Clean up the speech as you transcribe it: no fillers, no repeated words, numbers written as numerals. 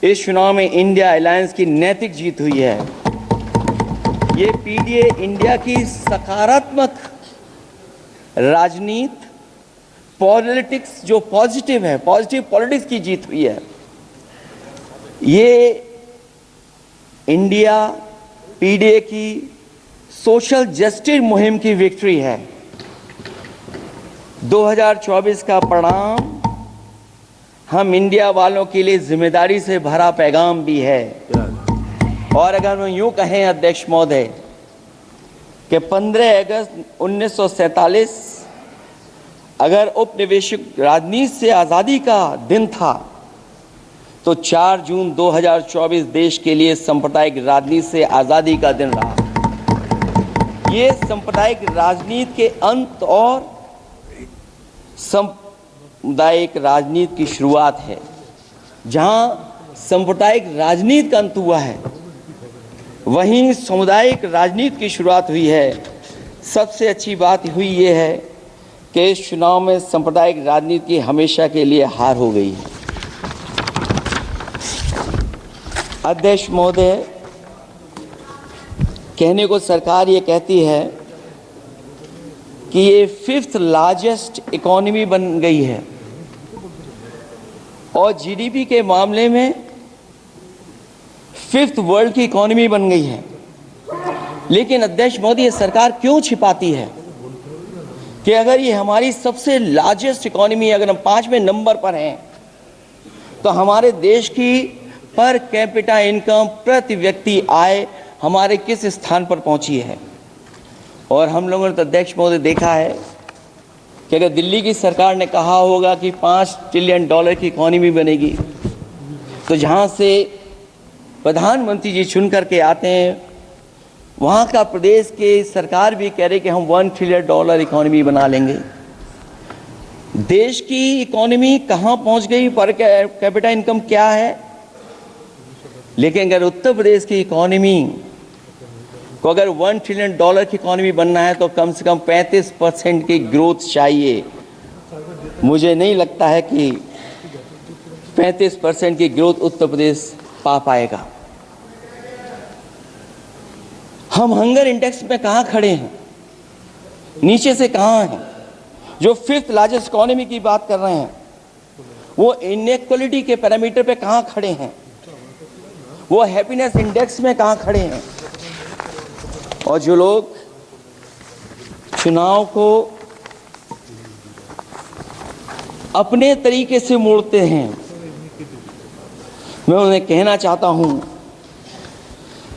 इस चुनाव में इंडिया अलायंस की नैतिक जीत हुई है। ये पीडीए इंडिया की सकारात्मक राजनीति, पॉलिटिक्स जो पॉजिटिव है, पॉजिटिव पॉलिटिक्स की जीत हुई है। ये इंडिया पीडीए की सोशल जस्टिस मुहिम की विक्ट्री है। 2024 का परिणाम हम इंडिया वालों के लिए जिम्मेदारी से भरा पैगाम भी है। और अगर हम यूं कहें अध्यक्ष महोदय कि 15 अगस्त 1947 अगर उपनिवेशिक राजनीति से आज़ादी का दिन था, तो 4 जून 2024 देश के लिए सांप्रदायिक राजनीति से आज़ादी का दिन रहा। ये सांप्रदायिक राजनीति के अंत और सामुदायिक राजनीति की शुरुआत है। जहां सांप्रदायिक राजनीति का अंत हुआ है, वहीं सामुदायिक राजनीति की शुरुआत हुई है। सबसे अच्छी बात हुई ये है कि इस चुनाव में सांप्रदायिक राजनीति की हमेशा के लिए हार हो गई है। अध्यक्ष महोदय, कहने को सरकार ये कहती है कि ये 5th लार्जेस्ट इकोनॉमी बन गई है और जीडीपी के मामले में 5th वर्ल्ड की इकोनॉमी बन गई है। लेकिन अध्यक्ष मोदी, ये सरकार क्यों छिपाती है कि अगर ये हमारी सबसे लार्जेस्ट इकोनॉमी, अगर हम 5वें नंबर पर हैं, तो हमारे देश की पर कैपिटा इनकम, प्रति व्यक्ति आय हमारे किस स्थान पर पहुंची है। और हम लोगों ने तो अध्यक्ष महोदय देखा है कि अगर दिल्ली की सरकार ने कहा होगा कि $5 ट्रिलियन की इकोनॉमी बनेगी, तो जहां से प्रधानमंत्री जी चुन करके आते हैं, वहां का प्रदेश की सरकार भी कह रही कि हम $1 ट्रिलियन इकोनॉमी बना लेंगे। देश की इकोनॉमी कहां पहुंच गई, पर कैपिटा इनकम क्या है। लेकिन अगर उत्तर प्रदेश की इकोनॉमी को अगर $1 ट्रिलियन की इकोनॉमी बनना है, तो कम से कम 35% की ग्रोथ चाहिए। मुझे नहीं लगता है कि 35% की ग्रोथ उत्तर प्रदेश पा पाएगा। हम हंगर इंडेक्स में कहाँ खड़े हैं, नीचे से कहाँ हैं। जो 5th लार्जेस्ट इकोनॉमी की बात कर रहे हैं, वो इनइक्वालिटी के पैरामीटर पे कहाँ खड़े हैं, वो हैप्पीनेस इंडेक्स में कहाँ खड़े हैं। और जो लोग चुनाव को अपने तरीके से मोड़ते हैं, मैं उन्हें कहना चाहता हूं